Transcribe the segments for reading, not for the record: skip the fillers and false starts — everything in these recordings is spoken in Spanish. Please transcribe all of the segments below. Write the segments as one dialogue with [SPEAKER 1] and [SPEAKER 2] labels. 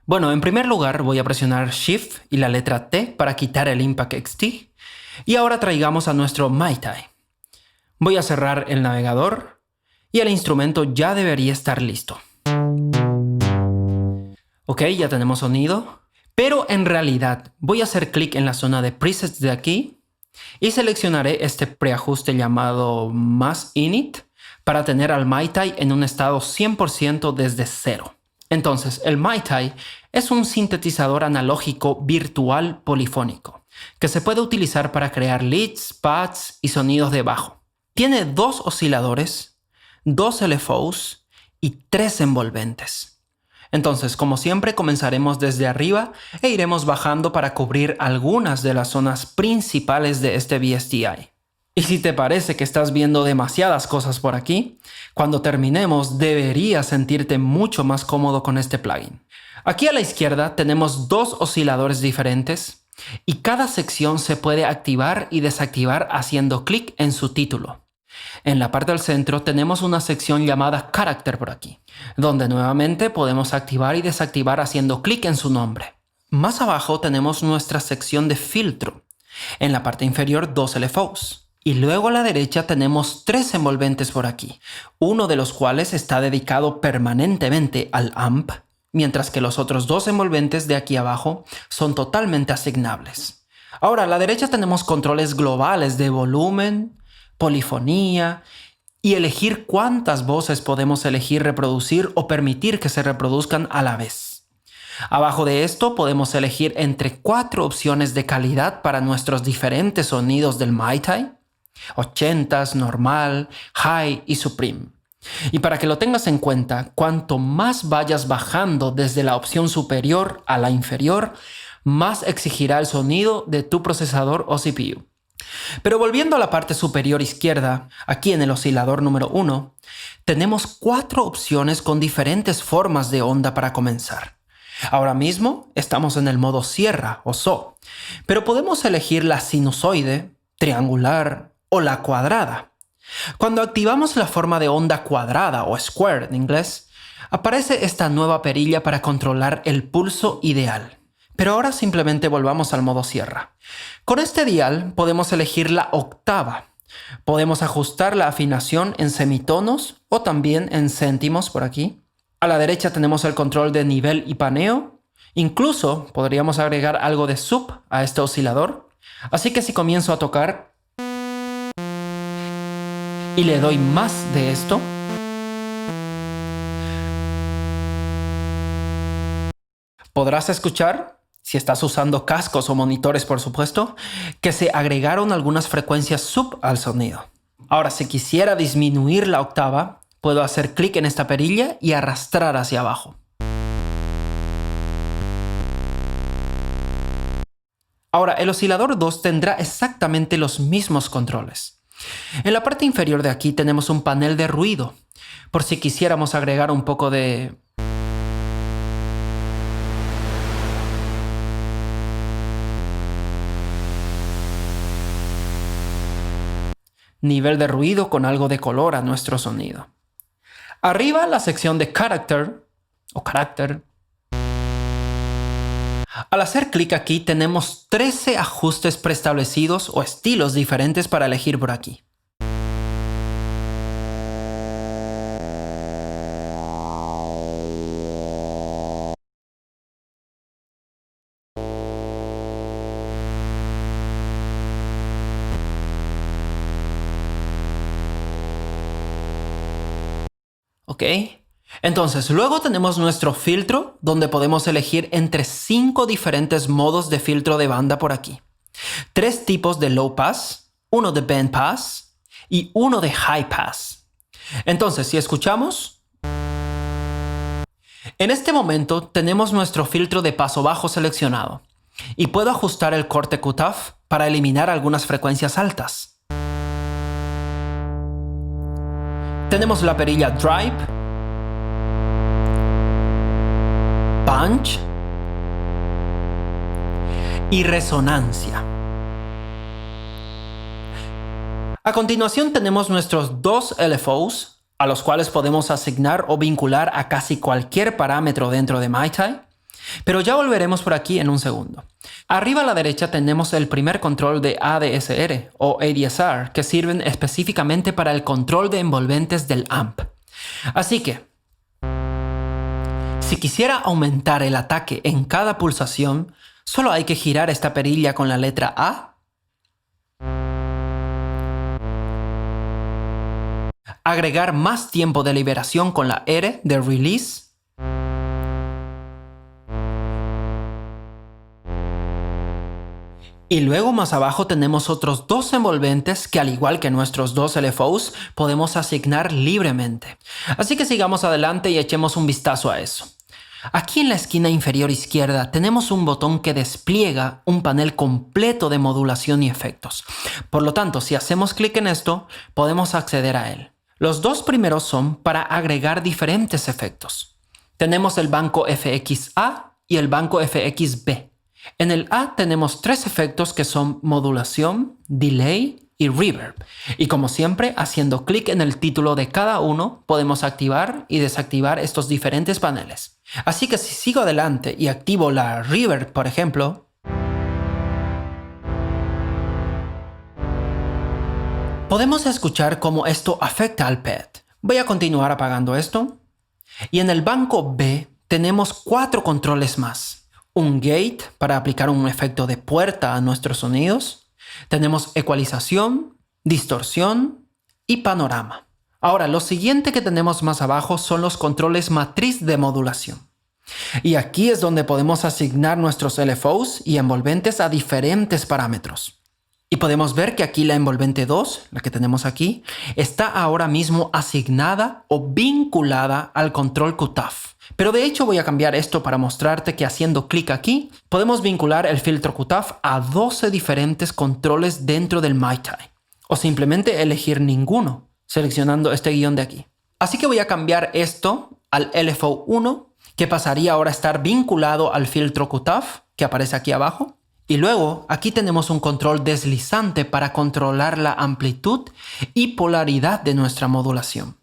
[SPEAKER 1] Bueno, en primer lugar voy a presionar Shift y la letra T para quitar el Impact XT. Y ahora traigamos a nuestro MaiTai. Voy a cerrar el navegador y el instrumento ya debería estar listo. Ok, ya tenemos sonido. Pero en realidad voy a hacer clic en la zona de presets de aquí y seleccionaré este preajuste llamado Mass Init para tener al MaiTai en un estado 100% desde cero. Entonces, el MaiTai es un sintetizador analógico virtual polifónico que se puede utilizar para crear leads, pads y sonidos de bajo. Tiene 2 osciladores, 2 LFOs y 3 envolventes. Entonces, como siempre, comenzaremos desde arriba e iremos bajando para cubrir algunas de las zonas principales de este VSTi. Y si te parece que estás viendo demasiadas cosas por aquí, cuando terminemos deberías sentirte mucho más cómodo con este plugin. Aquí a la izquierda tenemos 2 osciladores diferentes y cada sección se puede activar y desactivar haciendo clic en su título. En la parte del centro tenemos una sección llamada Character por aquí, donde nuevamente podemos activar y desactivar haciendo clic en su nombre. Más abajo tenemos nuestra sección de filtro. En la parte inferior 2 LFOs. Y luego a la derecha tenemos 3 envolventes por aquí, uno de los cuales está dedicado permanentemente al amp, mientras que los otros 2 envolventes de aquí abajo son totalmente asignables. Ahora a la derecha tenemos controles globales de volumen, polifonía y elegir cuántas voces podemos elegir reproducir o permitir que se reproduzcan a la vez. Abajo de esto podemos elegir entre 4 opciones de calidad para nuestros diferentes sonidos del MaiTai: 80s, normal, high y supreme. Y para que lo tengas en cuenta, cuanto más vayas bajando desde la opción superior a la inferior, más exigirá el sonido de tu procesador o CPU. Pero volviendo a la parte superior izquierda, aquí en el oscilador número 1, tenemos 4 opciones con diferentes formas de onda para comenzar. Ahora mismo estamos en el modo sierra o saw, pero podemos elegir la sinusoide, triangular o la cuadrada. Cuando activamos la forma de onda cuadrada o square en inglés, aparece esta nueva perilla para controlar el pulso ideal. Pero ahora simplemente volvamos al modo sierra. Con este dial podemos elegir la octava. Podemos ajustar la afinación en semitonos o también en céntimos por aquí. A la derecha tenemos el control de nivel y paneo. Incluso podríamos agregar algo de sub a este oscilador. Así que si comienzo a tocar y le doy más de esto, podrás escuchar, si estás usando cascos o monitores por supuesto, que se agregaron algunas frecuencias sub al sonido. Ahora, si quisiera disminuir la octava, puedo hacer clic en esta perilla y arrastrar hacia abajo. Ahora, el oscilador 2 tendrá exactamente los mismos controles. En la parte inferior de aquí tenemos un panel de ruido, por si quisiéramos agregar un poco de nivel de ruido con algo de color a nuestro sonido. Arriba la sección de Character o Carácter. Al hacer clic aquí tenemos 13 ajustes preestablecidos o estilos diferentes para elegir por aquí. ¿Ok? Entonces, luego tenemos nuestro filtro, donde podemos elegir entre 5 diferentes modos de filtro de banda por aquí. 3 tipos de low pass, uno de band pass y uno de high pass. Entonces, si escuchamos, en este momento tenemos nuestro filtro de paso bajo seleccionado y puedo ajustar el corte cutoff para eliminar algunas frecuencias altas. Tenemos la perilla Drive, Punch y Resonancia. A continuación tenemos nuestros 2 LFOs, a los cuales podemos asignar o vincular a casi cualquier parámetro dentro de MaiTai. Pero ya volveremos por aquí en un segundo. Arriba a la derecha tenemos el primer control de ADSR o ADSR que sirven específicamente para el control de envolventes del amp. Así que, si quisiera aumentar el ataque en cada pulsación, solo hay que girar esta perilla con la letra A, agregar más tiempo de liberación con la R de release, y luego más abajo tenemos otros dos envolventes que, al igual que nuestros dos LFOs, podemos asignar libremente. Así que sigamos adelante y echemos un vistazo a eso. Aquí en la esquina inferior izquierda tenemos un botón que despliega un panel completo de modulación y efectos. Por lo tanto, si hacemos clic en esto, podemos acceder a él. Los dos primeros son para agregar diferentes efectos. Tenemos el banco FXA y el banco FXB. En el A tenemos tres efectos que son modulación, delay y reverb. Y como siempre, haciendo clic en el título de cada uno, podemos activar y desactivar estos diferentes paneles. Así que si sigo adelante y activo la reverb, por ejemplo, podemos escuchar cómo esto afecta al pad. Voy a continuar apagando esto. Y en el banco B tenemos 4 controles más. Un gate para aplicar un efecto de puerta a nuestros sonidos. Tenemos ecualización, distorsión y panorama. Ahora, lo siguiente que tenemos más abajo son los controles matriz de modulación. Y aquí es donde podemos asignar nuestros LFOs y envolventes a diferentes parámetros. Y podemos ver que aquí la envolvente 2, la que tenemos aquí, está ahora mismo asignada o vinculada al control cutoff. Pero de hecho voy a cambiar esto para mostrarte que haciendo clic aquí, podemos vincular el filtro cutoff a 12 diferentes controles dentro del MiTi. O simplemente elegir ninguno, seleccionando este guión de aquí. Así que voy a cambiar esto al LFO 1, que pasaría ahora a estar vinculado al filtro cutoff, que aparece aquí abajo. Y luego aquí tenemos un control deslizante para controlar la amplitud y polaridad de nuestra modulación.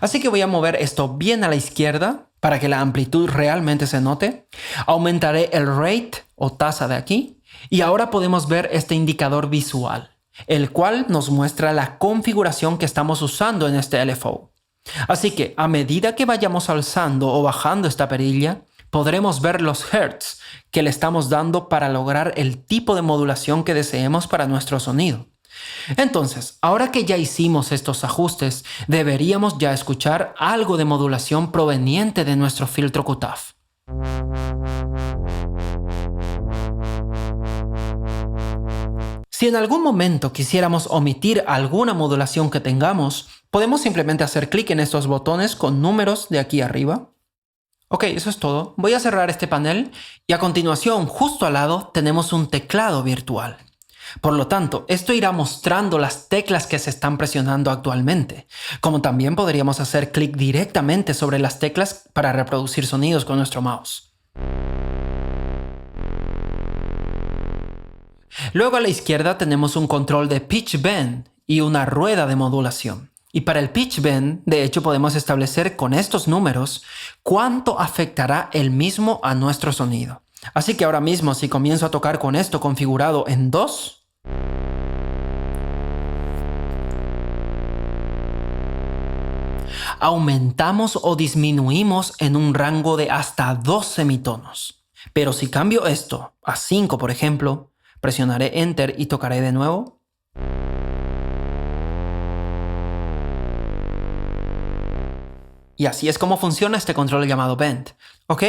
[SPEAKER 1] Así que voy a mover esto bien a la izquierda para que la amplitud realmente se note. Aumentaré el rate o tasa de aquí. Y ahora podemos ver este indicador visual, el cual nos muestra la configuración que estamos usando en este LFO. Así que a medida que vayamos alzando o bajando esta perilla, podremos ver los hertz que le estamos dando para lograr el tipo de modulación que deseemos para nuestro sonido. Entonces, ahora que ya hicimos estos ajustes, deberíamos ya escuchar algo de modulación proveniente de nuestro filtro cutoff. Si en algún momento quisiéramos omitir alguna modulación que tengamos, podemos simplemente hacer clic en estos botones con números de aquí arriba. Ok, eso es todo. Voy a cerrar este panel y a continuación, justo al lado, tenemos un teclado virtual. Por lo tanto, esto irá mostrando las teclas que se están presionando actualmente, como también podríamos hacer clic directamente sobre las teclas para reproducir sonidos con nuestro mouse. Luego a la izquierda tenemos un control de pitch bend y una rueda de modulación. Y para el pitch bend, de hecho, podemos establecer con estos números cuánto afectará el mismo a nuestro sonido. Así que ahora mismo, si comienzo a tocar con esto configurado en 2, aumentamos o disminuimos en un rango de hasta 2 semitonos. Pero si cambio esto a 5, por ejemplo, presionaré Enter y tocaré de nuevo. Y así es como funciona este control llamado Bend. ¿Ok?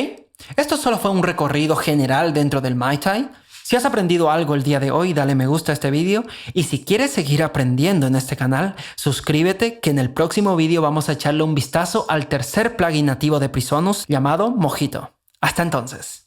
[SPEAKER 1] Esto solo fue un recorrido general dentro del MiTi. Si has aprendido algo el día de hoy, dale me gusta a este vídeo. Y si quieres seguir aprendiendo en este canal, suscríbete que en el próximo vídeo vamos a echarle un vistazo al tercer plugin nativo de Presonus llamado Mojito. Hasta entonces.